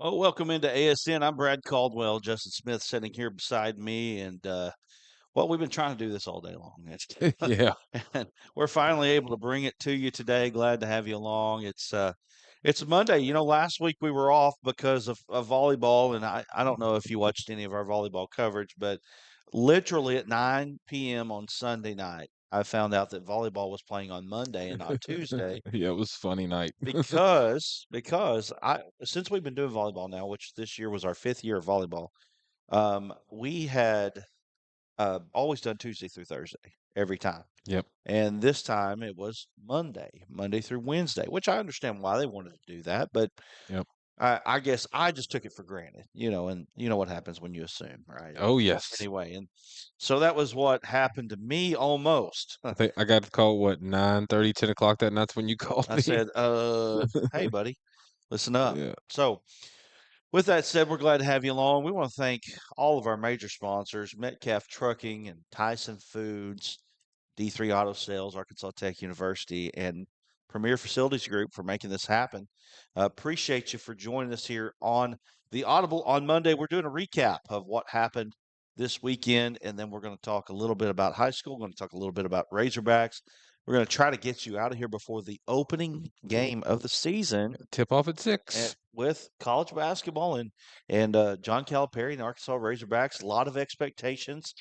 Oh, welcome into ASN. I'm Brad Caldwell. Justin Smith sitting here beside me, and well, we've been trying to do this all day long. Yeah. And we're finally able to bring it to you today. Glad to have you along. It's Monday. Last week we were off because of volleyball, and I don't know if you watched any of our volleyball coverage, but literally at 9 p.m. on Sunday night, I found out that volleyball was playing on Monday and not Tuesday Yeah, it was funny night. because I since we've been doing volleyball now, which this year was our fifth year of volleyball, we had always done Tuesday through Thursday every time, Yep, and this time it was Monday through Wednesday, which I understand why they wanted to do that, but yep. I guess I just took it for granted, and you know what happens when you assume, right? Oh, yes. Anyway, and so that was what happened to me almost. I think I got the call, what, 9:30, 10 o'clock that night's when you called I me? said, hey, buddy, listen up. Yeah. So, with that said, we're glad to have you along. We want to thank all of our major sponsors, Metcalf Trucking and Tyson Foods, D3 Auto Sales, Arkansas Tech University, and Premier Facilities Group for making this happen. Appreciate you for joining us here on the Audible on Monday. We're doing a recap of what happened this weekend, and then we're going to talk a little bit about high school. We're going to talk a little bit about Razorbacks. We're going to try to get you out of here before the opening game of the season Tip off at 6. with college basketball and John Calipari and the Arkansas Razorbacks. A lot of expectations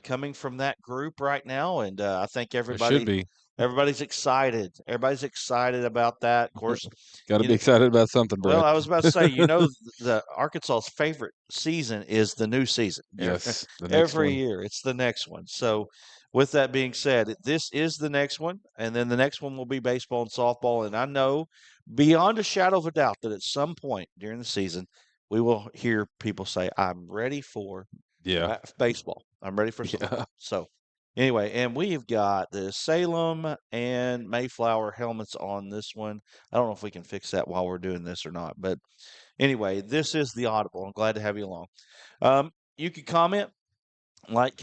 coming from that group right now, and I think There should be. everybody's excited. Everybody's excited about that. Of course, Gotta you be know. excited about something, Well, Brad. I was about to say, the Arkansas's favorite season is the new season. Yes, the next Every one. year, it's the next one. So, with that being said, this is the next one, and then the next one will be baseball and softball. And I know beyond a shadow of a doubt that at some point during the season, we will hear people say, "I'm ready for Yeah, baseball. I'm ready for yeah. softball." So, anyway, and we've got the Salem and Mayflower helmets on this one. I don't know if we can fix that while we're doing this or not, but anyway, this is the Audible. I'm glad to have you along. You can comment, like,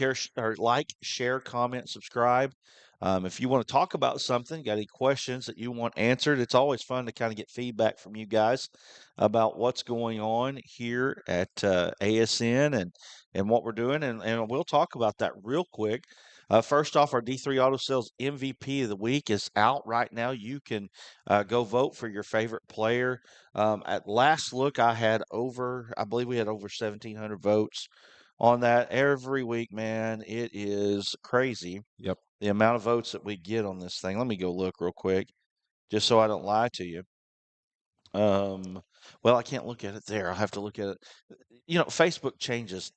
share, comment, subscribe. If you want to talk about something, got any questions that you want answered, it's always fun to kind of get feedback from you guys about what's going on here at ASN and what we're doing, and we'll talk about that real quick. First off, our D3 Auto Sales MVP of the week is out right now. You can go vote for your favorite player. At last look, I believe we had over 1,700 votes on that every week, man. It is crazy Yep. the amount of votes that we get on this thing. Let me go look real quick, just so I don't lie to you. Um, well, I can't look at it there. I'll have to look at it. Facebook changes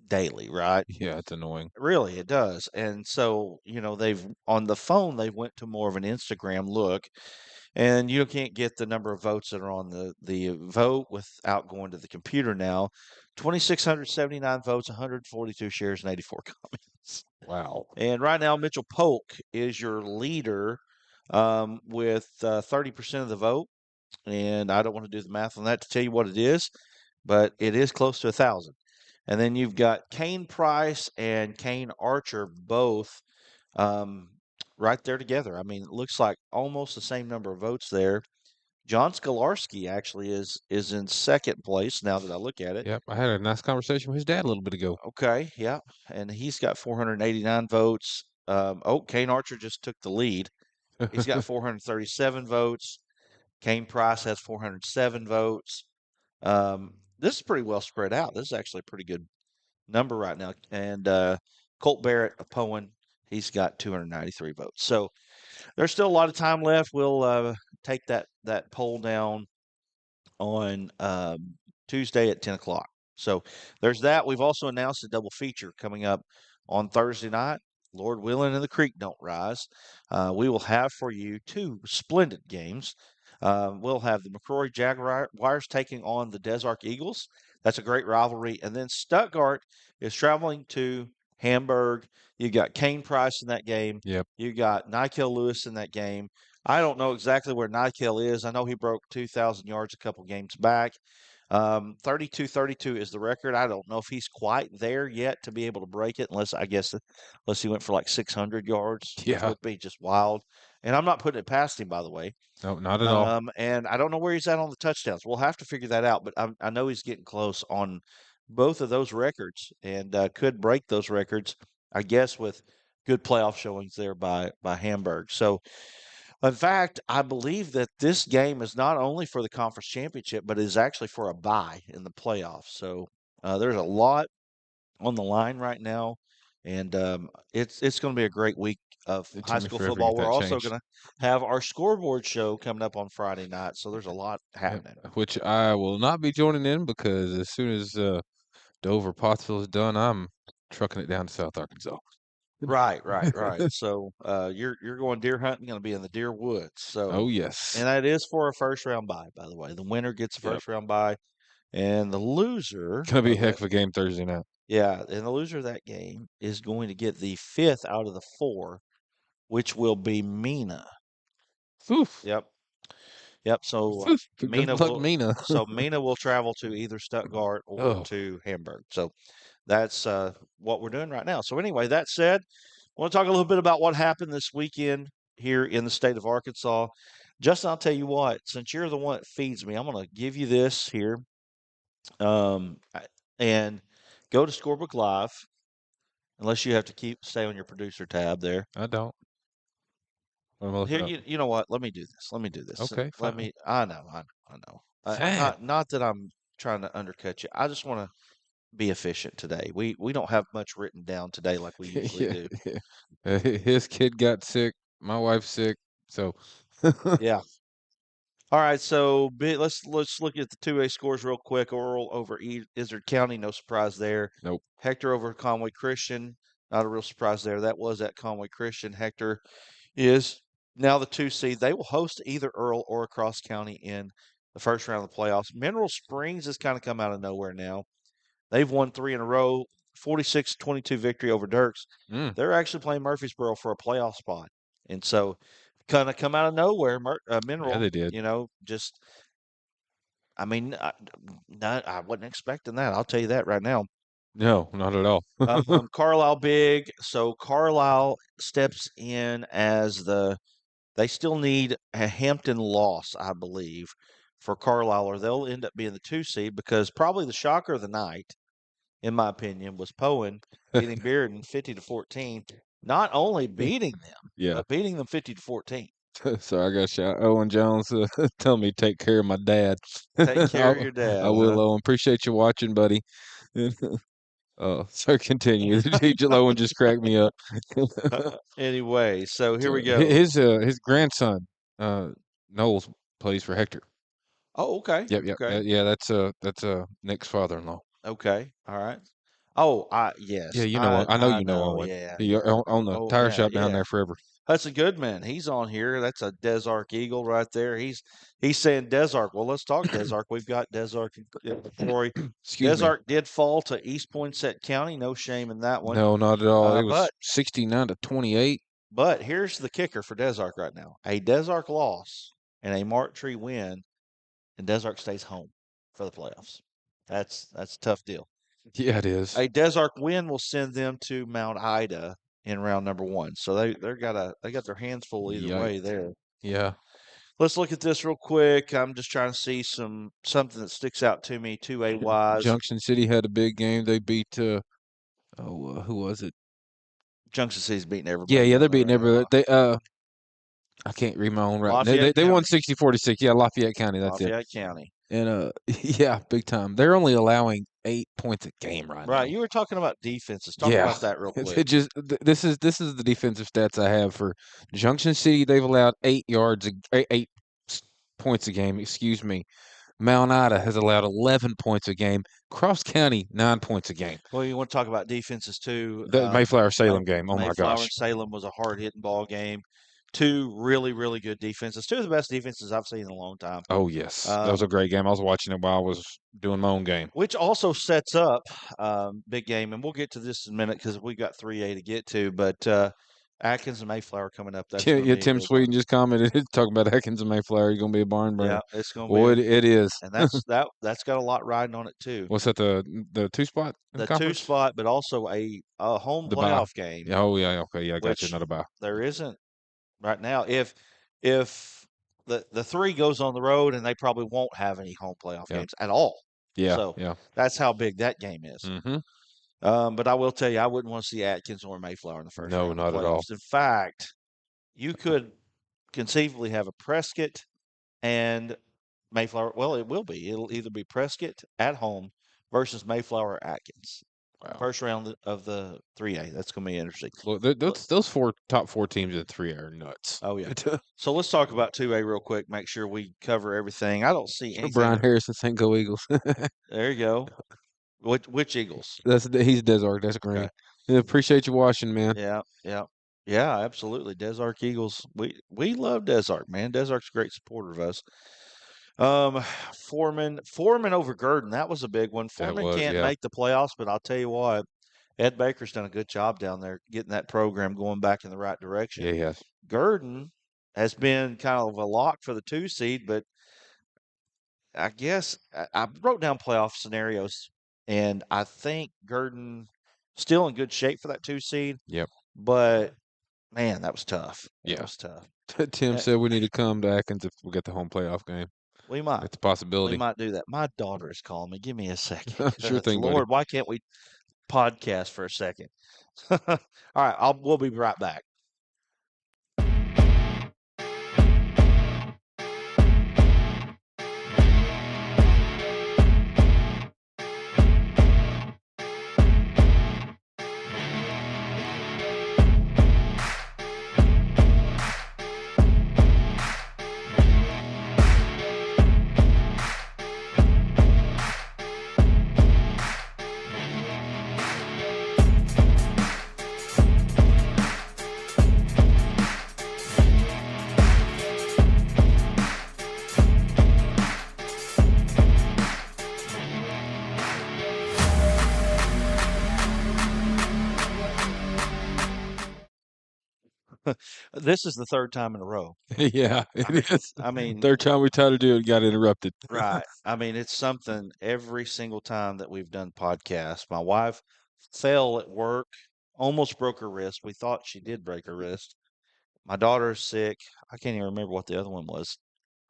daily, right? Yeah, it's annoying. Really, it does. And so, they've on the phone, they went to more of an Instagram look, and you can't get the number of votes that are on the vote without going to the computer now. 2,679 votes, 142 shares, and 84 comments. Wow. And right now, Mitchell Polk is your leader with 30% of the vote. And I don't want to do the math on that to tell you what it is, but it is close to 1,000. And then you've got Kane Price and Kane Archer both um, right there together. I mean, it looks like almost the same number of votes there. John Skolarski actually is in second place now that I look at it. Yep, I had a nice conversation with his dad a little bit ago. Okay, yeah, and he's got 489 votes. Kane Archer just took the lead. He's got 437 votes. Kane Price has 407 votes. This is pretty well spread out. This is actually a pretty good number right now. And Colt Barrett of Poen, he's got 293 votes. So there's still a lot of time left. We'll take that poll down on Tuesday at 10 o'clock. So there's that. We've also announced a double feature coming up on Thursday night. Lord willing, and the creek don't rise. We will have for you two splendid games. We'll have the McCrory Jaguars taking on the Des Arc Eagles. That's a great rivalry. And then Stuttgart is traveling to Hamburg. You got Kane Price in that game. Yep. You got Nikel Lewis in that game. I don't know exactly where Nikel is. I know he broke 2,000 yards a couple games back. 32-32 is the record. I don't know if he's quite there yet to be able to break it, unless he went for like 600 yards, which Yeah. would be just wild. And I'm not putting it past him, by the way. No, not at all. And I don't know where he's at on the touchdowns. We'll have to figure that out, but I know he's getting close on both of those records and could break those records, I guess, with good playoff showings there by Hamburg. So, in fact, I believe that this game is not only for the conference championship, but is actually for a bye in the playoffs. So there's a lot on the line right now, and it's going to be a great week of It high took me school forever to football. get We're that also changed. going to have our scoreboard show coming up on Friday night, so there's a lot Yep. happening. Which I will not be joining in because as soon as Dover Pottsville is done, I'm trucking it down to South Arkansas. Right. So you're going deer hunting, going to be in the deer woods. So, Oh yes. and that is for a first round bye, by the way. The winner gets a Yep. first round bye, and the loser Gonna be a of heck that, of a game Thursday night. yeah, and the loser of that game is going to get the fifth out of the four, which will be Mina. Oof. Yep. Yep. So Oof. Mina Good luck, will Mina. so Mina will travel to either Stuttgart or Oh, to Hamburg. So that's what we're doing right now. So anyway, that said, I want to talk a little bit about what happened this weekend here in the state of Arkansas. Justin, I'll tell you what, since you're the one that feeds me, I'm going to give you this here, and go to Scorebook Live, unless you have to stay on your producer tab there. I don't. What am I Here, looking up? you know what? Let me do this. Let me do this. Okay, Let fine. me. I know. Fine. Not that I'm trying to undercut you. I just want to be efficient today. We don't have much written down today like we usually Yeah, do. yeah. His kid got sick. My wife's sick. So, Yeah. All right. So let's look at the 2A scores real quick. Oral over Izard County. No surprise there. nope. Hector over Conway Christian. Not a real surprise there. That was at Conway Christian. Hector is now the 2 seed. They will host either Earl or Cross County in the first round of the playoffs. Mineral Springs has kind of come out of nowhere now. They've won 3 in a row, 46-22 victory over Dirks. Mm, They're actually playing Murfreesboro for a playoff spot. And so, kind of come out of nowhere, yeah, Mineral, they did. just, I mean, I wasn't expecting that. I'll tell you that right now. No, not at all. Carlisle big. So Carlisle steps in as they still need a Hampton loss, I believe, for Carlisle, or they'll end up being the 2 seed, because probably the shocker of the night, in my opinion, was Poen beating Bearden 50-14. Not only beating them, Yeah. but beating them 50-14. So I got shout Owen Jones tell me to take care of my dad. Take care of your I dad, will, Owen. Appreciate you watching, buddy. So continue. Owen just cracked me up. Anyway, so here So we go. his grandson, uh, Knowles plays for Hector. Oh, okay. Yep. Okay. Yeah, that's Nick's father-in-law. Okay. All right. Oh, Yeah, yes. you know, I know I you know know. Owen. Yeah, He yeah. owned the Oh, tire yeah, shop down yeah. there forever. That's a good man. He's on here. That's a Desark Eagle right there. He's saying Desark. Well, let's talk Desark. We've got Desark and Troy. Excuse me. Desark did fall to East Poinsett County. No shame in that one. No, not at all. It But was 69-28. here's the kicker for Desark right now: a Desark loss and a Mark Tree win, and Desark stays home for the playoffs. That's a tough deal. Yeah, it is. A Desark win will send them to Mount Ida in round number one. So they got their hands full either way Yikes. there. Yeah. Let's look at this real quick. I'm just trying to see something that sticks out to me 2A wise. Junction City had a big game. They beat who was it? Junction City's beating everybody Yeah, down they're there beating right now. everybody. I can't read my own right. Lafayette They won County. 60-46. Yeah, Lafayette County, that's it. Lafayette County. And yeah, big time. They're only allowing 8 points a game right Right. now. You were talking about defenses. Talk Yeah. about that real It quick. just this is the defensive stats I have for Junction City. They've allowed 8 points a game, excuse me. Mount Ida has allowed 11 points a game. Cross County 9 points a game. Well, you want to talk about defenses too. The Mayflower Salem game. Oh my Mayflower gosh. and Salem was a hard hitting ball game. Two really, really good defenses. Two of the best defenses I've seen in a long time. Oh yes, that was a Um, great game. I was watching it while I was doing my own game. which also sets up big game, and we'll get to this in a minute because we got 3A to get to. But Atkins and Mayflower coming up. That's Yeah, going to yeah. be a Tim big one. Sweeten just commented talking about Atkins and Mayflower. You're gonna be a barn burner. Yeah, it's going to be Boy, it is. and that's got a lot riding on it too. What's that? The two spot in the The two conference? spot, but also a home The bye. playoff game, Yeah, oh yeah, okay, yeah, I got you. which Not a bye. there isn't right now. If the three goes on the road, and they probably won't have any home playoff Yeah, games at all. yeah, So yeah. that's how big that game is. Mm-hmm. But I will tell you, I wouldn't want to see Atkins or Mayflower in the first No, round of not the at all. playoffs. In fact, you could conceivably have a Prescott and Mayflower. Well, it will be. It'll either be Prescott at home versus Mayflower or Atkins. Wow. First round of the 3A. That's going to be interesting. Well, Look- those four top four teams in 3 are nuts. Oh, yeah. So let's talk about 2A real quick. Make sure we cover everything. I don't see anything Brian that. Harrison, St. Go Eagles. There you go. Which Eagles? He's Desart. That's green. Okay. Yeah, appreciate you watching, man. Yeah, yeah, yeah. Absolutely. Desark Eagles. We love Desark, man. Desark's a great supporter of us. Um, Foreman over Gurdon. That was a big one. That Foreman was, can't yeah, make the playoffs, but I'll tell you what, Ed Baker's done a good job down there getting that program going back in the right direction. yeah, he has. Gurdon has been kind of a lock for the 2 seed, but I guess I wrote down playoff scenarios, and I think Gurdon still in good shape for that 2 seed, Yep, but man, that was tough. That yeah. was tough. Tim Uh, said we need to come to Atkins if we get the home playoff game. We might. It's a We possibility. might do that. My daughter is calling me. Give me a second. Sure thing, buddy. Lord, why can't we podcast for a second? All right, we'll be right back. This is the third time in a row. Yeah, I mean, it is. I mean, Third time we tried to do it, got interrupted. right. I mean, it's something every single time that we've done podcasts. My wife fell at work, almost broke her wrist. We thought she did break her wrist. My daughter's sick. I can't even remember what the other one was.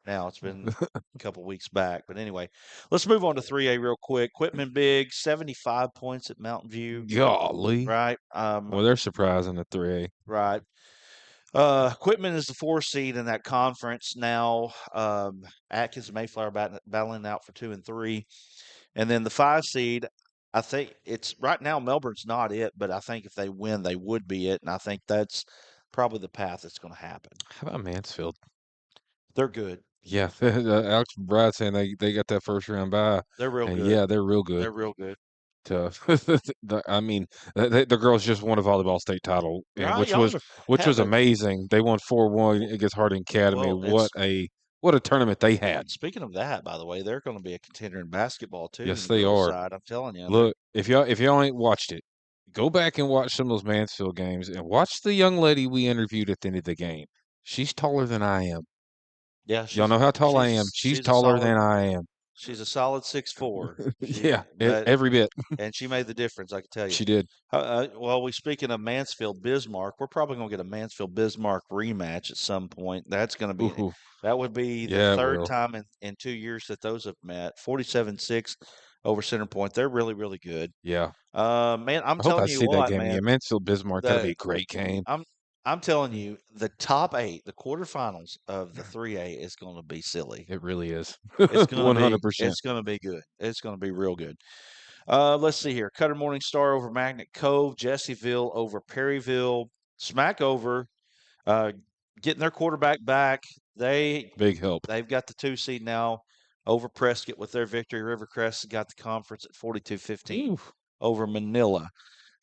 Now it's been a couple weeks back. But anyway, let's move on to 3A real quick. Quitman Big, 75 points at Mountain View. Golly. Right. Well, they're surprising at 3A. Right. Quitman is the 4 seed in that conference now. Atkins and Mayflower battling out for 2 and 3, and then the 5 seed. I think it's right now. Melbourne's not it, but I think if they win, they would be it, and I think that's probably the path that's going to happen. How about Mansfield? They're good. Yeah, Alex Brad saying they got that first round bye, They're real and good. yeah, they're real good. They're real good. Tough. I mean, the girls just won a volleyball state title, and Right, y'all which was have a amazing. They won 4-1 against Harding Academy. well. It's What a tournament they had. speaking of that, by the way, they're going to be a contender in basketball too. Yes, In the they girls' are. side, I'm telling you. Look, if y'all ain't watched it, go back and watch some of those Mansfield games and watch the young lady we interviewed at the end of the game. She's taller than I am. Yeah, Y'all know how tall I am. She's she's a taller solid than I am. she's a solid 6'4". Yeah, But every bit. and she made the difference, I can tell you. She did. Well, we speaking of Mansfield Bismarck, we're probably going to get a Mansfield Bismarck rematch at some point. Ooh, That would be the yeah, it third will. time in 2 years that those have met. 47-6 over Center Point. They're really, really good. Yeah. Man, I'm I hope I telling you see that what, game man, again. Mansfield Bismarck, that'll be the a great game. I'm telling you, the top 8, the quarterfinals of the 3A is going to be silly. It really is. It's going to be 100%. good. It's going to be real good. Let's see here. Cutter Morning Star over Magnet Cove, Jessieville over Perryville, Smack over, getting their quarterback back. Big help. They've got the 2 seed now over Prescott with their victory. Rivercrest has got the conference at 42-15 Ooh, over Manila.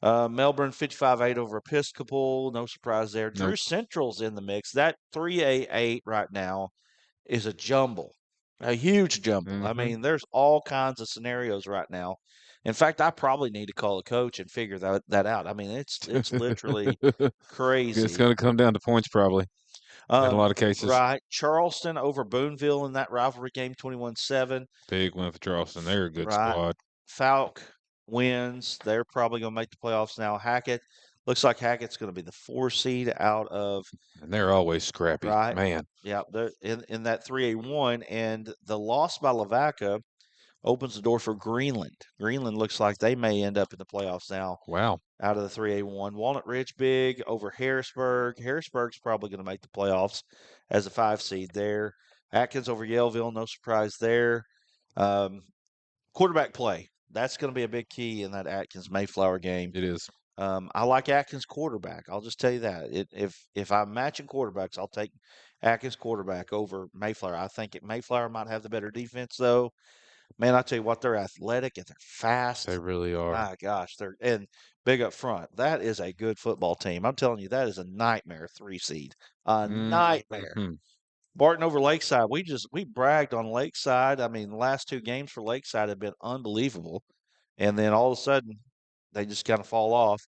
Melbourne 55-8 over Episcopal. No surprise there. Drew nope. Central's in the mix. That 3A8 right now is a jumble, a huge jumble. I Mm-hmm. mean, there's all kinds of scenarios right now. In fact, I probably need to call a coach and figure that out. I mean, it's literally It's crazy. going to come down to points probably in a lot of cases. Right. Charleston over Boonville in that rivalry game, 21-7. Big win for Charleston. They're a good Right. squad, Falk wins. They're probably going to make the playoffs now. Hackett looks like Hackett's going to be the 4 seed out of and they're always scrappy. right. Man, Yeah, they're in that 3A1, and the loss by Lavaca opens the door for Greenland. Greenland looks like they may end up in the playoffs now wow. out of the 3A1. Walnut Ridge big over Harrisburg. Harrisburg's probably going to make the playoffs as a 5 seed there. Atkins over Yaleville, no surprise there. Um, Quarterback play. That's going to be a big key in that Atkins Mayflower game. It is. I like Atkins quarterback. I'll just tell you that. If I'm matching quarterbacks, I'll take Atkins quarterback over Mayflower. I think Mayflower might have the better defense though. Man, I tell you what, they're athletic and they're They fast. really are. My gosh, they're and big up front. That is a good football team. I'm telling you, that is a nightmare 3 seed. A nightmare. Mhm. Barton over Lakeside. We bragged on Lakeside. I mean, the last 2 games for Lakeside have been unbelievable, and then all of a sudden they just kind of fall off.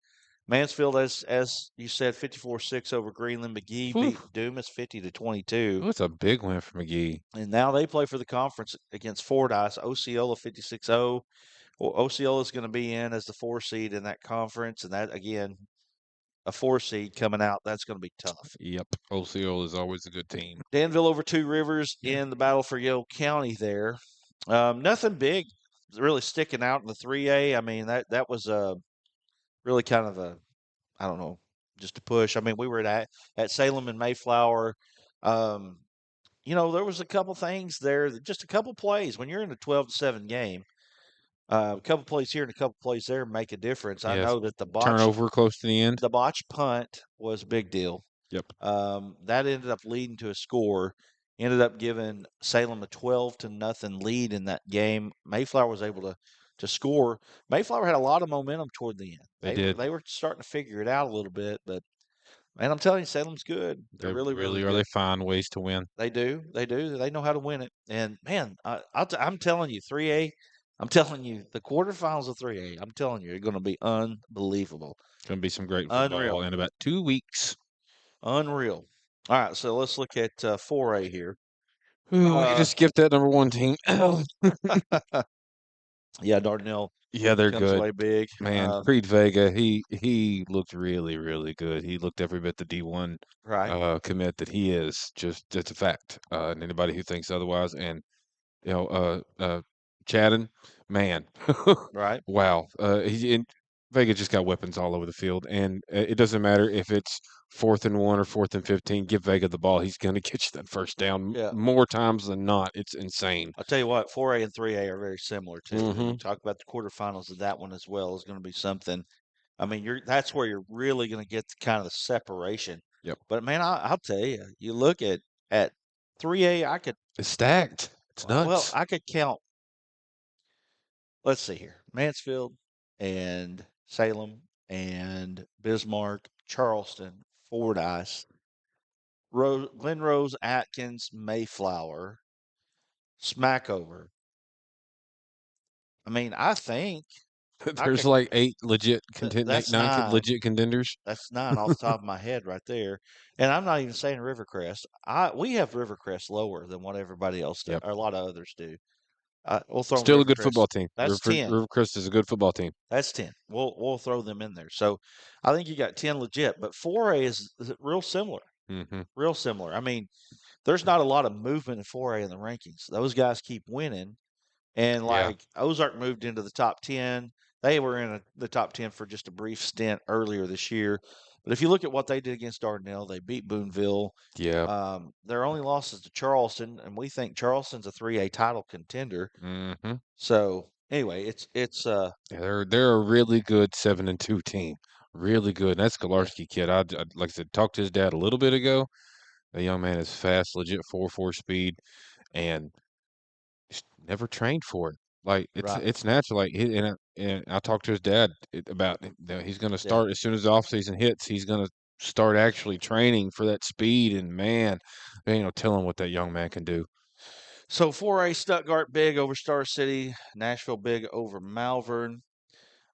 Mansfield, as you said, 54-6 over Greenland. McGee Whew. beat Dumas 50-22, Ooh, it's a big win for McGee. and now they play for the conference against Fordyce. Osceola 56-0. Well, Osceola is going to be in as the 4 seed in that conference, and that again, a 4 seed coming out. That's going to be tough. Yep. OCO is always a good team. Danville over Two Rivers in the battle for Yale County there. Nothing big really sticking out in the 3A. I mean, that was really kind of a, I don't know, just a push. I mean, we were at Salem and Mayflower. Um, there was a couple things there, just a couple plays. When you're in a 12-7 game, a couple plays here and a couple plays there make a difference. I Yes. know that Turnover close to the end. the botch punt was a big deal. Yep. That ended up leading to a score. Ended up giving Salem a 12-0 lead in that game. Mayflower was able to score. Mayflower had a lot of momentum toward the end. They They did. were starting to figure it out a little bit, but man, I'm telling you, Salem's good. They're They really, really really are. They good. find ways to win. They do. They do. They know how to win it. And man, I'm telling you, 3A. I'm telling you, the quarterfinals of 3A. I'm telling you, they're going to be unbelievable, Going to be some great football unreal, in about 2 weeks. unreal. All right, so let's look at 4A here. Ooh, we just skipped that number one team. Yeah, Dardanelle Yeah, they're comes good. away big. Man, Creed Vega, he looked really, really good. He looked every bit the D1 Right, commit that he is. Just it's a fact. And anybody who thinks otherwise, and Chadden, man, right. wow. Vega just got weapons all over the field, and it doesn't matter if it's 4th and 1 or 4th and 15. Give Vega the ball; he's going to get you that first down Yeah. more times than not. It's insane. I'll tell you what, 4A and 3A are very similar too. You Mm-hmm. talk about the quarterfinals of that one as well is going to be something. I mean, that's where you're really going to get the kind of the separation. Yep, But man, I'll tell you, you look at 3A, it's stacked. It's well, nuts. I could count. Let's see here: Mansfield and Salem and Bismarck, Charleston, Fordyce, Glen Rose, Atkins, Mayflower, Smackover. I mean, I think I There's could. like 8 That's nine nine. legit contenders. That's nine off the top of my head right there. And I'm not even saying Rivercrest. We have Rivercrest lower than what everybody else does, Yep. or a lot of others do. We'll throw Still a good Rivercrest. football team. That's 10. Rivercrest is a good football team. That's 10. We'll throw them in there. So I think you got 10 legit, but 4A is real similar. Mm-hmm. Real similar. I mean, there's not a lot of movement in 4A in the rankings. Those guys keep winning. And Yeah. like Ozark moved into the top 10. They were in the top 10 for just a brief stint earlier this year. But if you look at what they did against Dardanelle, they beat Boonville. Yeah. Their only losses to Charleston, and we think Charleston's a 3A title contender. Mm-hmm. So anyway, it's Yeah, they're a really good 7-2 team. Really good. That's yeah, Galarski kid. I like I said, talked to his dad a little bit ago. The young man is fast, legit 4.4 speed, and just never trained for it. Like right, it's natural. Like and I talked to his dad about that he's going to yeah. start as soon as the off season hits. He's going to start actually training for that speed. And man, tell him what that young man can do. So 4A Stuttgart big over Star City, Nashville big over Malvern.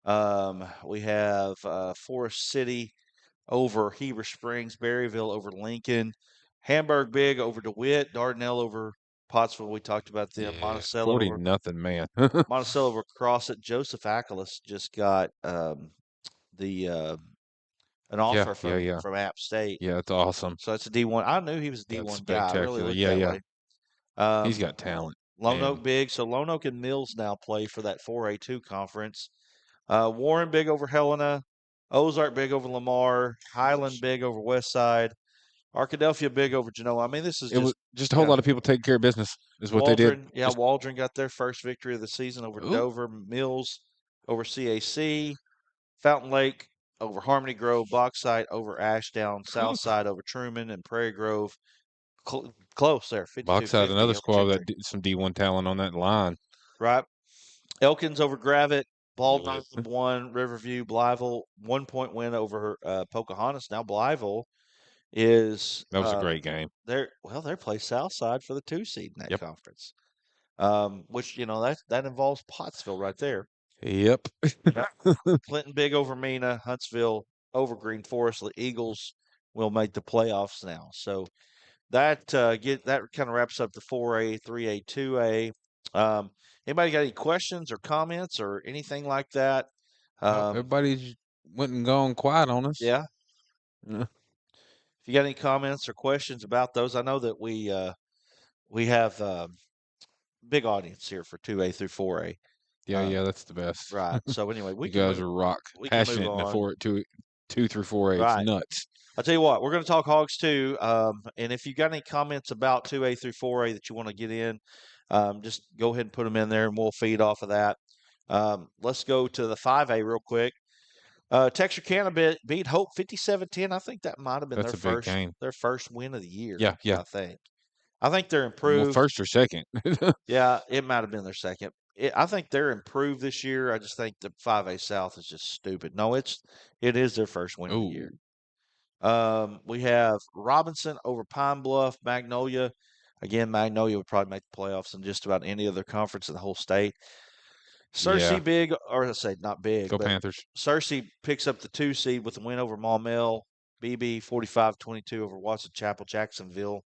We have Forest City over Heber Springs, Berryville over Lincoln, Hamburg big over DeWitt, Dardanelle over Pottsville. We talked about them. Yeah, Monticello 40 over nothing, man. Monticello over Crossett. Joseph Ackles just got the an Yeah, offer yeah, yeah. from App State, Yeah, it's awesome. so that's a D1. I knew he was a That's D1 guy. I really spectacular. looked Yeah, that yeah. way. He's Um, got talent. Lone And Oak big, so Lone Oak and Mills now play for that 4A2 conference. Warren big over Helena, Ozark big over Lamar, Highland big over Westside, Arkadelphia big over Genoa. I mean, this is it was just just a whole kind lot of of people taking care of business is what they did. Waldron. Yeah, Just Waldron got their first victory of the season over ooh, Dover. Mills over CAC, Fountain Lake over Harmony Grove, Bauxite over Ashdown, Southside over Truman, and Prairie Grove. Close there, Box out 52-50 another over squad Gentry. that some D1 talent on that line. Right. Elkins over Gravett. Baldwin won Riverview. Blytheville 1 point win over Pocahontas. Now Blytheville is That was a great game. they play Southside for the 2 seed in that Yep. conference. Which that involves Pottsville right there. Yep. Yep. Clinton big over Mena. Huntsville over Green Forest. The Eagles will make the playoffs now. So that kind of wraps up the 4A, 3A, 2A. Anybody got any questions or comments or anything like that? Nope. Um, Everybody's went and gone quiet on us. yeah. Yeah, If you got any comments or questions about those, I know that we have big audience here for 2A through 4A. yeah, Um, yeah, that's the best. right. So anyway, You guys are rock. we can move Passionate in the on. 2 through 4A. It's Right. nuts. I'll tell you what, we're going to talk Hogs too. And if you got any comments about 2A through 4A that you want to get in, just go ahead and put them in there and we'll feed off of that. Let's go to the 5A real quick. Texarkana beat Hope 57-10. I think that might have been That's a big game. their first win of the year, Yeah, yeah. I think. I think they're Well, improved. first or second. Yeah, it might have been their second. I think they're improved this year. I just think the 5A South is just stupid. No, it is their first win of the year. Oh, We have Robinson over Pine Bluff, Magnolia. Again, Magnolia would probably make the playoffs in just about any other conference in the whole state. yeah. Searcy big, or I say not big, Go but Panthers. Searcy picks up the 2 seed with a win over Maumelle. BB 45-22 over Watson Chapel, Jacksonville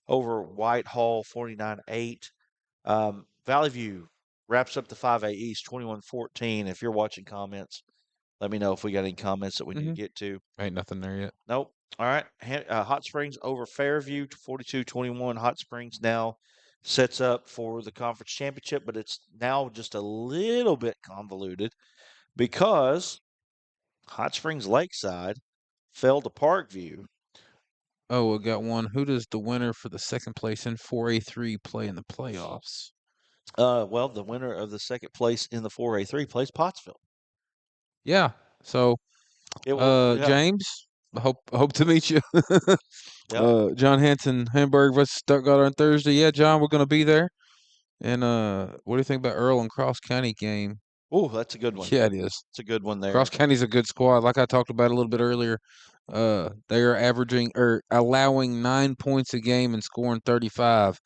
over Whitehall 49-8. Valley View wraps up the 5A East 21-14. If you're watching comments, let me know if we got any comments that we need to Hmm. get to. Ain't nothing there yet. Nope. All right. Hot Springs over Fairview 42-21. Hot Springs now sets up for the conference championship, but it's now just a little bit convoluted because Hot Springs Lakeside fell to Parkview. Oh, we got one. Who does the winner for the second place in 4A3 play in the playoffs? Well, the winner of the second place in the 4A3 plays Pottsville. Yeah. So, It will, yeah, James, hope to meet you. yep. John Hanson, Hamburg versus Stuttgart on Thursday. Yeah, John, we're gonna be there. And what do you think about Earl and Cross County game? Oh, that's a good one. Yeah, it is. It's a good one Cross there. County's a good squad. Like I talked about a little bit earlier, they are averaging or allowing 9 points a game and scoring 35.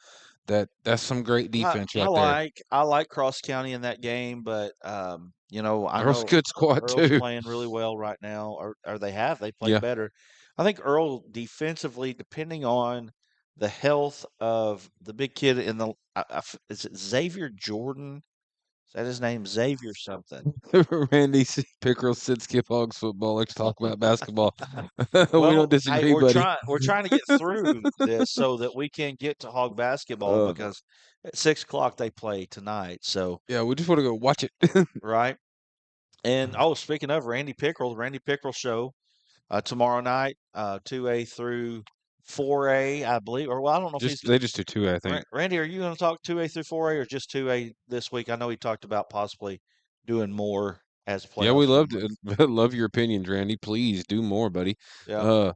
That's some great defense right there. I like Cross County in that game, but I Earl's a know good squad Earl's too. playing really well right now, or they played Yeah. better. I think Earl defensively, depending on the health of the big kid in is it Xavier Jordan? Is that his name? Xavier something. Randy Pickerel, Sid Skip Hogs football. Let's talk about basketball. We don't Well, hey, disagree, buddy. we're trying to get through this so that we can get to hog basketball Uh, because at 6 o'clock they play tonight. So yeah, we just want to go watch it. right. And speaking of Randy Pickerel, the Randy Pickerel show tomorrow night, 2A through 4A, I believe. Or well, I don't know if he's They just do two, I think. Randy. Are you going to talk 2A through 4A or just 2A this week? I know he talked about possibly doing more as Yeah, we playoffs would loved move. it. Love your opinions, Randy. Please do more, buddy. Yeah. Uh,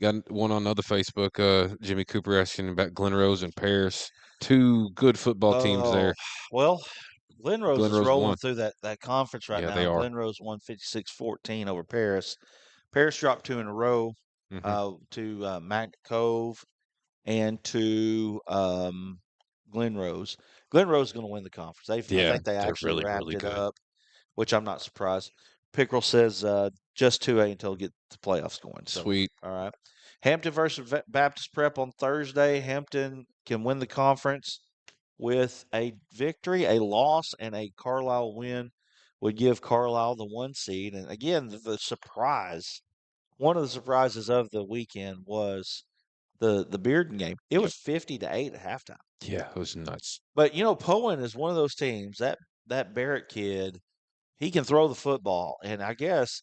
got one on other Facebook. Jimmy Cooper asking about Glen Rose and Paris. Two good football teams Oh there. well, Glen Rose Glen is Rose rolling won. through that conference right Yeah, now. they are. Glen Rose won 56-14 over Paris. Paris dropped two in a row Hmm. to Magnet Cove and to Glen Rose. Glen Rose is going to win the conference. I Yeah, think they they're actually really, wrapped really it good. up, which I'm not surprised. Pickrell says just 2A until get the playoffs going. So, Sweet. all right. Hampton versus Baptist Prep on Thursday. Hampton can win the conference with a victory, a loss, and a Carlisle win would give Carlisle the 1 seed. And again, the surprise, one of the surprises of the weekend was the Bearden game. It Yep. was 50-8 at halftime. Yeah, it was nuts. But Poen is one of those teams that Barrett kid, he can throw the football, and I guess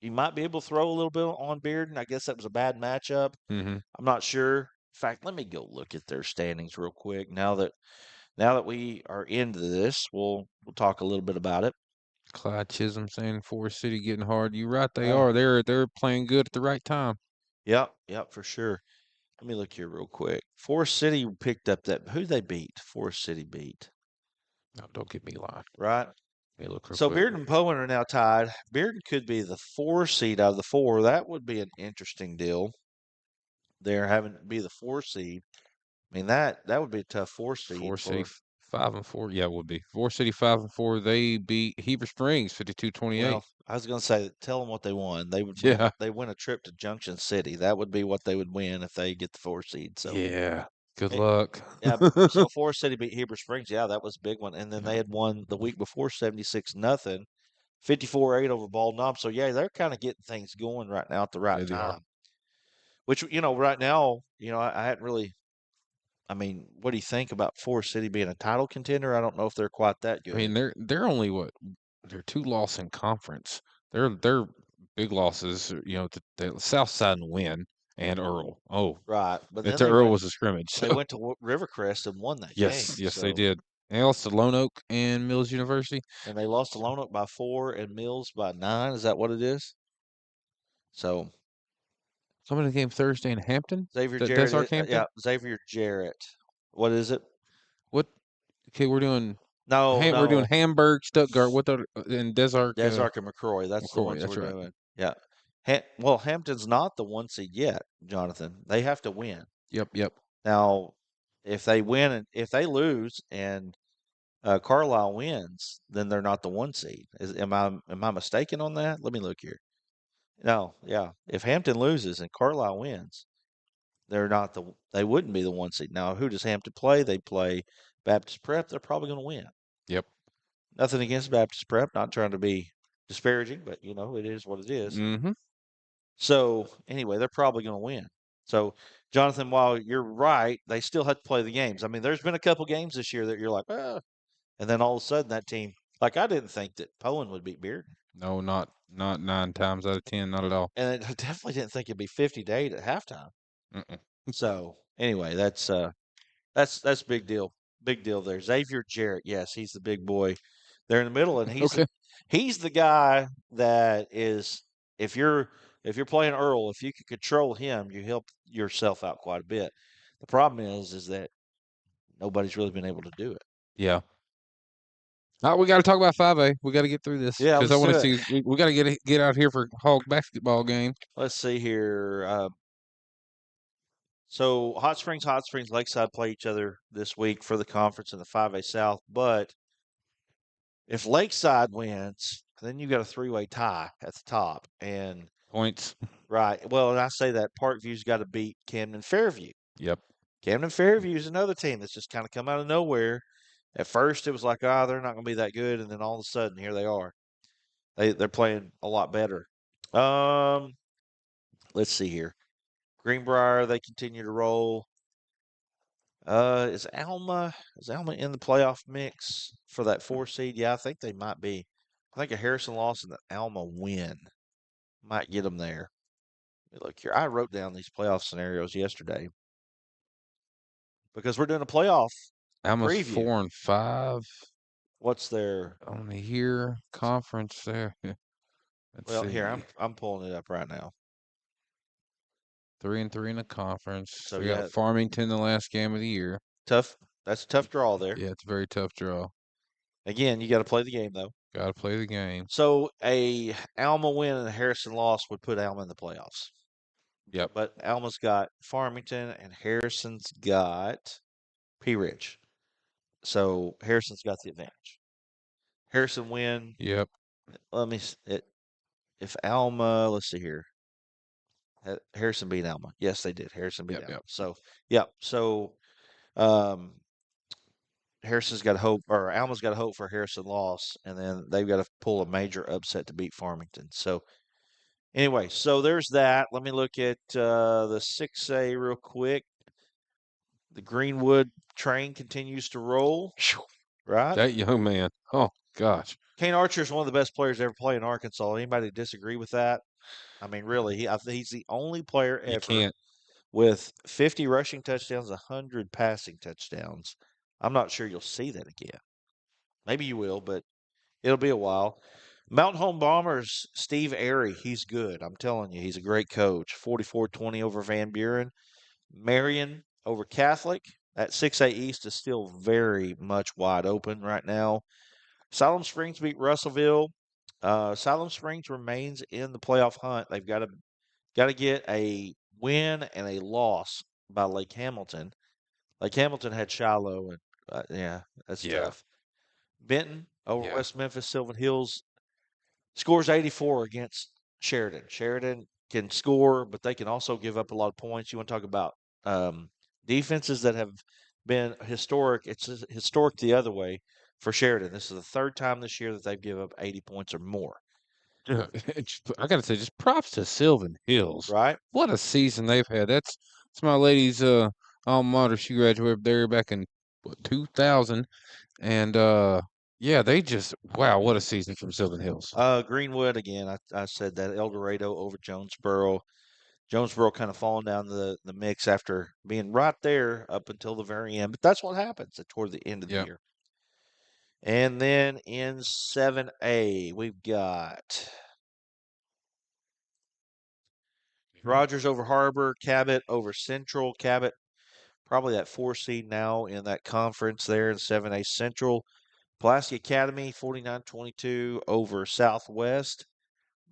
he might be able to throw a little bit on Bearden. I guess that was a bad matchup. Mm-hmm. I'm not sure. In fact, let me go look at their standings real quick. Now that we are into this, we'll talk a little bit about it. Clyde Chisholm saying Forest City getting hard. You're right, they Uh, are. They're playing good at the right time. yep, for sure. Let me look here real quick. Forest City picked up that. Who they beat? Forest City beat, No, don't get me lying. right? Hey, look real So quick. Bearden and Poen are now tied. Bearden could be the 4 seed out of the 4. That would be an interesting deal. They're having to be the 4 seed. I mean that would be a tough 4 seed Forest City for. 5-4. Yeah, it would be. Forest City 5-4. They beat Heber Springs 52-28. Well, I was going to say, tell them what they won. They would win. Yeah. They win a trip to Junction City. That would be what they would win if they get the 4 seed. So, Yeah. Good it, luck. yeah. So Forest City beat Heber Springs. Yeah, that was a big one. And then Yeah. they had won the week before 76-0, 54-8 over Bald Knob. So yeah, they're kind of getting things going right now at the right Yeah, they are. time. Which right now, I hadn't really. I mean, what do you think about Forest City being a title contender? I don't know if they're quite that I mean, good. they're only what they're 2 loss in conference. They're big losses. The South Side and win and Earl. Oh, Right, but then it's Earl was a scrimmage. they So went to Rivercrest and won that game. yes, they So, did. And also Lone Oak and Mills University. and they lost to Lone Oak by 4 and Mills by 9. Is that what it is? So Coming to the game Thursday in Hampton. Xavier That Jarrett, Desark Hampton. yeah, Xavier Jarrett. What is it? What? Okay, we're doing No, We're doing no, Hamburg, Stuttgart. What the in Desark? Desark and McCrory. That's the McCoy. ones That's we're right. doing. Yeah. Well, Hampton's not the 1 seed yet, Jonathan. They have to win. Yep. Yep. Now, if they win and if they lose and Carlisle wins, then they're not the 1 seed. Am I mistaken on that? Let me look here. No, yeah. If Hampton loses and Carlisle wins, they wouldn't be the 1 seed. Now, who does Hampton play? They play Baptist Prep. They're probably going to win. Yep. Nothing against Baptist Prep. Not trying to be disparaging, but it is what it is. Mm-hmm. So anyway, they're probably going to win. So Jonathan, while you're right, they still have to play the games. I mean, there's been a couple games this year that you're like, and then all of a sudden that team, like I didn't think that Poen would beat Beard, No, not 9 times out of 10. Not at all. and I definitely didn't think it'd be 50-8 at halftime. Mm-mm. So anyway, that's big deal there. Xavier Jarrett, yes, he's the big boy there in the middle, and Okay. he's the guy that is if you're playing Earl, if you can control him, you help yourself out quite a bit. The problem is that nobody's really been able to do it. Yeah. We got to talk about 5A. We got to get through this Yeah, because I let's want do to it. see. We got to get out here for Hog basketball game. Let's see here. So Hot Springs, Lakeside play each other this week for the conference in the 5A South. But if Lakeside wins, then you got a 3-way tie at the top. And Points. right, well, and I say that Parkview's got to beat Camden Fairview. Yep. Camden Fairview is another team that's just kind of come out of nowhere. At first, it was like, they're not going to be that good, and then all of a sudden, here they are. They're playing a lot better. Let's see here. Greenbrier, they continue to roll. Is Alma in the playoff mix for that 4 seed? Yeah, I think they might be. I think a Harrison loss and an Alma win might get them there. Look here, I wrote down these playoff scenarios yesterday because we're doing a playoff Almost preview. 4-5 What's their? on the year conference there. Let's Well, here see. I'm pulling it up right now. 3-3 in the conference. So We got yeah, Farmington the last game of the year. tough. That's a tough draw there. Yeah, it's a very tough draw. Again, you got to play the game though. Got to play the game. So a Alma win and a Harrison loss would put Alma in the playoffs. Yep. But Alma's got Farmington and Harrison's got P. Rich. So Harrison's got the advantage. Harrison win. Yep. Let me if Alma. Let's see here. Harrison beat Alma. Yes, they did. Harrison beat Yep. Alma. Yep. So yeah. So um, Harrison's got hope, or Alma's got hope for Harrison loss, and then they've got to pull a major upset to beat Farmington. So anyway, so there's that. Let me look at the 6A real quick. The Greenwood train continues to roll, Phew. right? That young man. Oh gosh. Kane Archer is one of the best players to ever play in Arkansas. Anybody disagree with that? I mean, really, I think he's the only player You ever can't. with 50 rushing touchdowns, 100 passing touchdowns. I'm not sure you'll see that again. Maybe you will, but it'll be a while. Mountain Home Bombers, Steve Airy, he's good. I'm telling you, he's a great coach. 44-20 over Van Buren. Marion over Catholic. That 6A East is still very much wide open right now. Siloam Springs beat Russellville. Siloam Springs remains in the playoff hunt. They've got to get a win and a loss by Lake Hamilton. Lake Hamilton had Shiloh, and yeah, that's Yeah. tough. Benton over Yeah. West Memphis, Sylvan Hills scores 84 against Sheridan. Sheridan can score, but they can also give up a lot of points. You want to talk about defenses that have been historic? It's historic the other way for Sheridan. This is the third time this year that they've given up 80 points or more. Yeah, I gotta say, just props to Sylvan Hills. Right? What a season they've had. That's my lady's alma mater. She graduated there back in what, 2000, and yeah, they just wow, what a season from Sylvan Hills. Greenwood again. I said that El Dorado over Jonesboro. Jonesboro kind of falling down the mix after being right there up until the very end. But that's what happens toward the end of the Yep. year. And then in 7A, we've got Rogers over Harbor, Cabot over Central. Cabot, probably that 4 seed now in that conference there in 7A Central. Pulaski Academy, 49-22 over Southwest.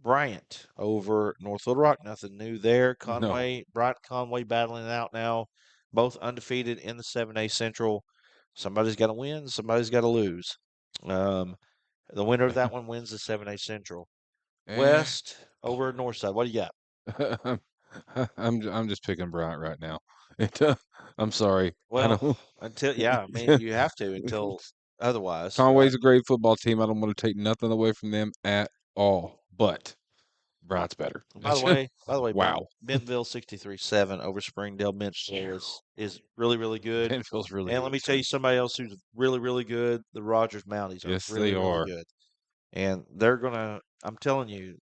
Bryant over North Little Rock. Nothing new there. No. Bryant Conway battling it out now. Both undefeated in the 7A Central. Somebody's got to win. Somebody's got to lose. The winner of that one wins the 7A Central. Eh. West over Northside. What do you got? I'm I'm just picking Bryant right now. It, I'm sorry. I Well, don't. yeah, I mean, you have to until otherwise, right? Conway's a great football team. I don't want to take nothing away from them at all, but Bryant's better. By the way, Wow. Bentonville 63-7 over Springdale. Bentonville is really, really good. Bentonville's really And let good me tell too. you somebody else who's really, really good. The Rogers Mounties are Yes, really, they really are. good. And they're gonna, I'm telling you,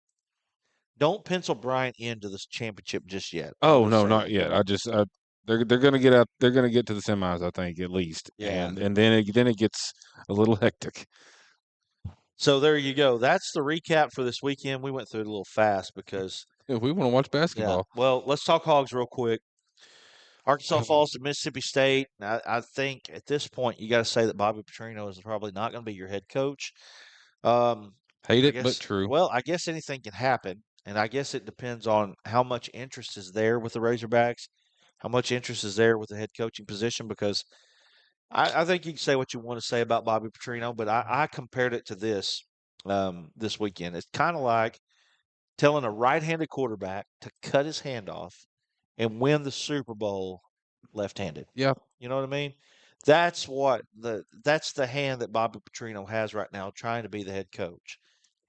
don't pencil Bryant into this championship just yet. I'm Oh just no, saying. not yet. They're gonna get out. They're gonna get to the semis, I think, at least, Yeah. and then it gets a little hectic. So there you go. That's the recap for this weekend. We went through it a little fast because, If we want to watch yeah. basketball, Well, let's talk Hogs real quick. Arkansas falls to Mississippi State. I think at this point you got to say that Bobby Petrino is probably not going to be your head coach. Um, hate I it but guess. true. Well, I guess anything can happen, and I guess it depends on how much interest is there with the Razorbacks, how much interest is there with the head coaching position. Because I think you can say what you want to say about Bobby Petrino, but I compared it to this weekend. It's kind of like telling a right-handed quarterback to cut his hand off and win the Super Bowl left-handed. Yeah, You know what I mean? That's the hand that Bobby Petrino has right now, trying to be the head coach.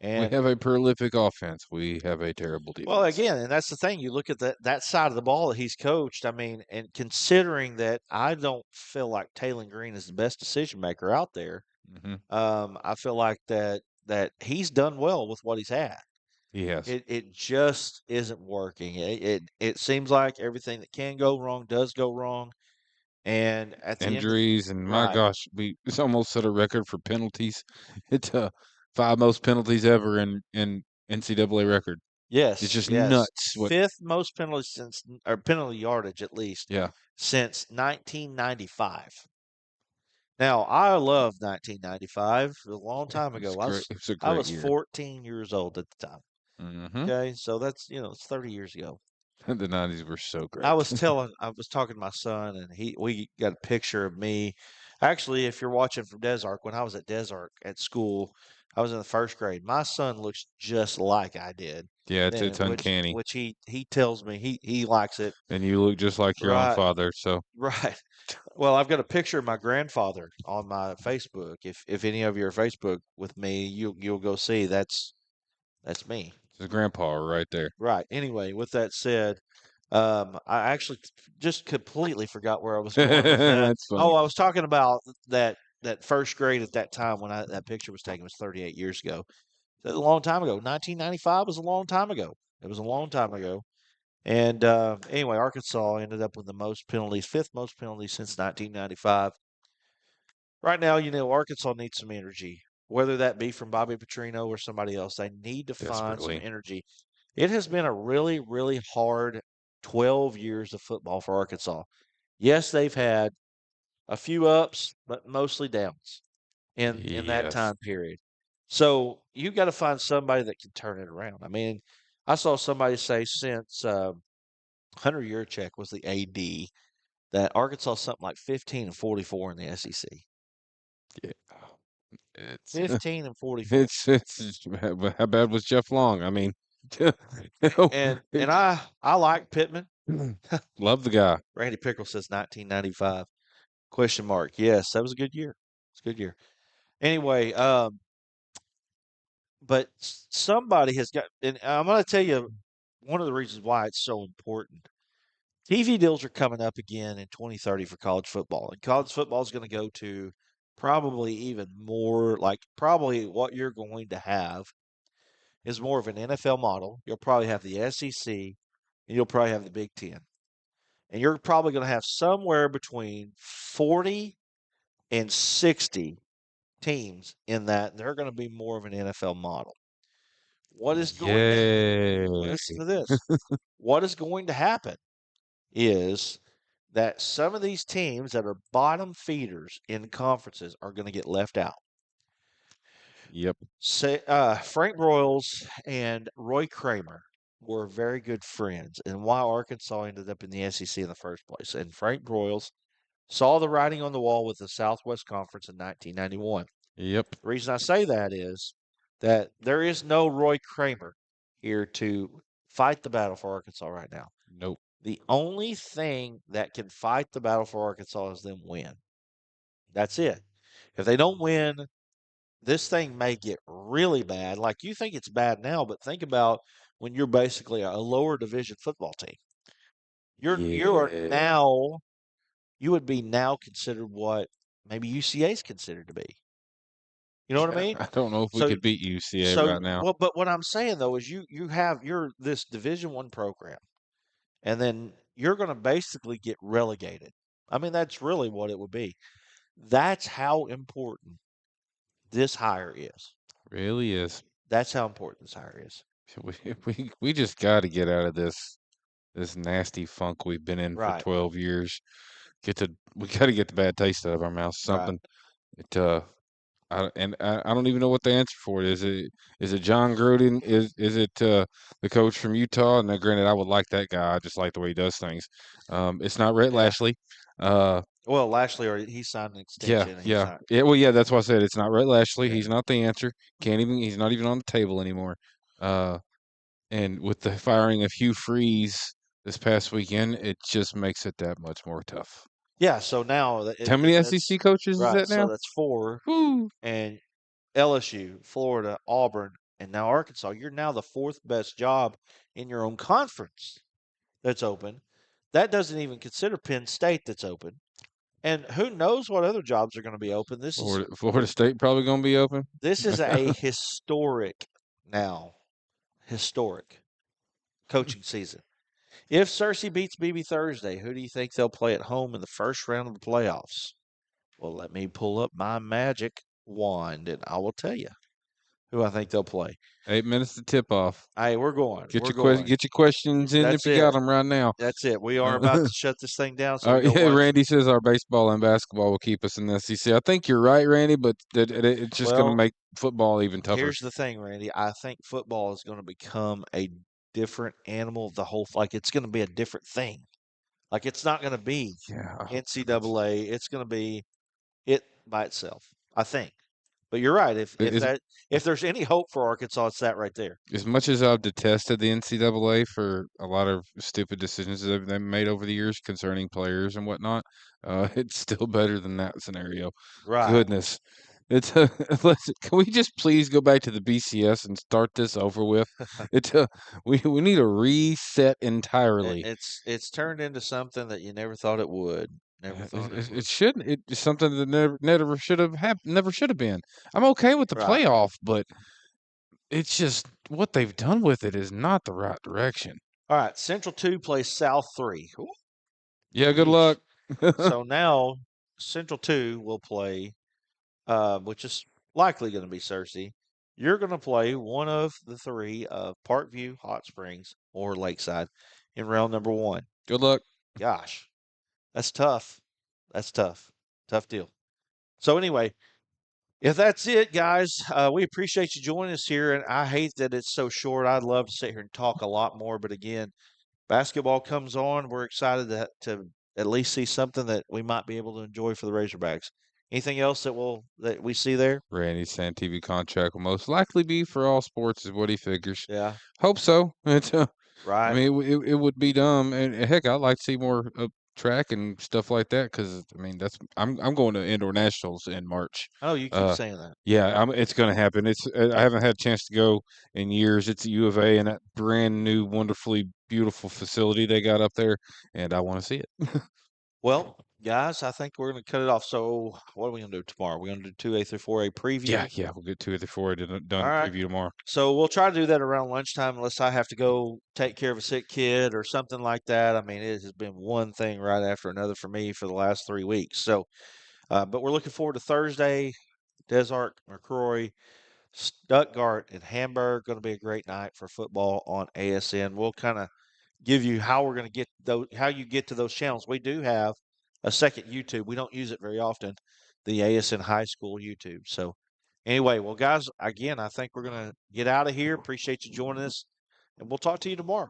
we And have a prolific offense. We have a terrible well, defense. again, and that's the thing. You look at that side of the ball that he's coached. I mean, and considering that I don't feel like Taylor Green is the best decision maker out there, Hmm. I feel like that he's done well with what he's had. He has It just isn't working. It seems like everything that can go wrong does go wrong. And at the end of injuries, and my right. gosh, we it's almost set a record for penalties. It's 5 most penalties ever in NCAA record. It's Yes, just yes. nuts. What? Fifth most penalties since or penalty yardage at least Yeah, since 1995. Now, I love 1995. A long time it's ago. great. It's a I great was year. 14 years old at the time. Hmm. Okay, so that's it's 30 years ago. The '90s were so great. I was talking to my son, and we got a picture of me. Actually, if you're watching from Desark, when I was at Desark at school, I was in the first grade. My son looks just like I did Yeah, then, it's uncanny. which he tells me he likes it. And you look just like your own Right, father, so right. Well, I've got a picture of my grandfather on my Facebook. If any of you are Facebook with me, you'll go see that's me. it's grandpa right there. Right. Anyway, with that said, I actually just completely forgot where I was going with that. That's Oh, funny. I was talking about that first grade at that time when that picture was taken was 38 years ago. That's a long time ago. 1995 was a long time ago. It was a long time ago. And anyway, Arkansas ended up with the most penalties, fifth most penalties since 1995. Right now, Arkansas needs some energy, whether that be from Bobby Petrino or somebody else. They need to find some Desperately. energy. It has been a really, really hard 12 years of football for Arkansas. Yes, they've had a few ups, but mostly downs in that Yes. time period. So you got to find somebody that can turn it around. I mean, I saw somebody say since Hunter Yurchek was the AD that Arkansas is something like 15 and 44 in the SEC. Yeah. It's 15 and 44. it's how bad was Jeff Long? I mean, And I like Pittman. love the guy. Randy Pickle says 1995 question mark. Yes, that was a good year. It's a good year. Anyway, but somebody has got, and I'm going to tell you one of the reasons why it's so important. TV deals are coming up again in 2030 for college football, and college football is going to go to probably even more, like probably what you're going to have is more of an NFL model. You'll probably have the SEC, and you'll probably have the Big Ten. And you're probably going to have somewhere between 40 and 60 teams in that. They're going to be more of an NFL model. What is going to Yay. listen to this? What is going to happen is that some of these teams that are bottom feeders in conferences are going to get left out. Yep. Say, Frank Broyles and Roy Kramer were very good friends, and why Arkansas ended up in the SEC in the first place. And Frank Broyles saw the writing on the wall with the Southwest Conference in 1991. Yep. The reason I say that is that there is no Roy Kramer here to fight the battle for Arkansas right now. Nope. The only thing that can fight the battle for Arkansas is them win. That's it. If they don't win, this thing may get really bad. Like you think it's bad now, but think about when you're basically a lower division football team. You are Yeah. now you would be now considered what maybe UCA is considered to be. You know what I mean? I don't know if we So could beat UCA right now. well, but what I'm saying though is you have you're this Division 1 program, and then you're going to basically get relegated. I mean, that's really what it would be. That's how important this hire is. Really is. That's how important this hire is. We just got to get out of this nasty funk we've been in for Right, 12 years. We got to get the bad taste out of our mouth. right. Something. It I don't even know what the answer for it is. Is it John Gruden? Is it the coach from Utah? And granted, I would like that guy. I just like the way he does things. It's not Rhett Yeah. Lashley. Uh, Well, Lashley already he signed an yeah, extension. He's yeah, not. yeah. Well, yeah, that's why I said it's not Rhett Lashley. Yeah. He's not the answer. Can't even. He's not even on the table anymore. Uh, and with the firing of Hugh Freeze this past weekend, it just makes it that much more tough. Yeah. So now How many that's SEC coaches is right. that So now? that's four, Woo! and LSU, Florida, Auburn, and now Arkansas. You're now the fourth best job in your own conference that's open. That doesn't even consider Penn State that's open. And who knows what other jobs are going to be open. Florida State probably going to be open. This is a historic now, historic coaching season. If Cersei beats BB Thursday, who do you think they'll play at home in the first round of the playoffs? Well, let me pull up my magic wand and I will tell you who I think they'll play. 8 minutes to tip off. Hey, we're going. Get We're your going. get your questions in if That's you got it. them right now. That's it. We are about to shut this thing down so we go Yeah, watch. Randy says our baseball and basketball will keep us in the SEC. I think you're right, Randy, but it's just going to Well, make football even tougher. here's the thing, Randy. I think football is going to become a different animal. Like it's going to be a different thing. Like it's not going to be Yeah, I hope so. NCAA. It's going to be it by itself, I think. But you're right. As If there's any hope for Arkansas, it's that right there. as much as I've detested the NCAA for a lot of stupid decisions that they've made over the years concerning players and whatnot, it's still better than that scenario. Right. Goodness. It's can we just please go back to the BCS and start this over with? It's we need a reset entirely. It's turned into something that you never thought it would. Never thought it It would. shouldn't. It's something that never should have never should have been. I'm okay with the Right. playoff, but it's just what they've done with it is not the right direction. All right. Central 2 plays South 3. Ooh, Yeah, good yeesh. luck. So now Central 2 will play, which is likely going to be Cersei. You're going to play one of the three of Parkview, Hot Springs, or Lakeside in round number 1. Good luck. Gosh, that's tough. That's tough. Tough deal. So anyway, if that's it, guys, we appreciate you joining us here. And I hate that it's so short. I'd love to sit here and talk a lot more, but again, basketball comes on. We're excited to at least see something that we might be able to enjoy for the Razorbacks. Anything else that we see there? Randy's Sand TV contract will most likely be for all sports, is what he figures. Yeah, Hope so. It's I right. mean, it would be dumb, and heck, I'd like to see more track and stuff like that because I mean, that's I'm going to indoor nationals in March. Oh, you keep Uh, saying that. yeah, it's going to happen. It's I haven't had a chance to go in years. It's at U of A and that brand new, wonderfully beautiful facility they got up there, and I want to see it. Well, guys, I think we're going to cut it off. So, what are we going to do tomorrow? We're going to do 2A through 4A Yeah, preview. yeah, we'll get 2 or 4 All done right. preview tomorrow. So we'll try to do that around lunchtime unless I have to go take care of a sick kid or something like that. I mean, it has been one thing right after another for me for the last 3 weeks. So, but we're looking forward to Thursday. Des Arc, McCrory, Stuttgart, and Hamburg. Going to be a great night for football on ASN. We'll kind of give you how we're going to get those, how you get to those channels. We do have a second YouTube. We don't use it very often, the ASN High School YouTube. So, anyway, well, guys, again, I think we're going to get out of here. Appreciate you joining us, and we'll talk to you tomorrow.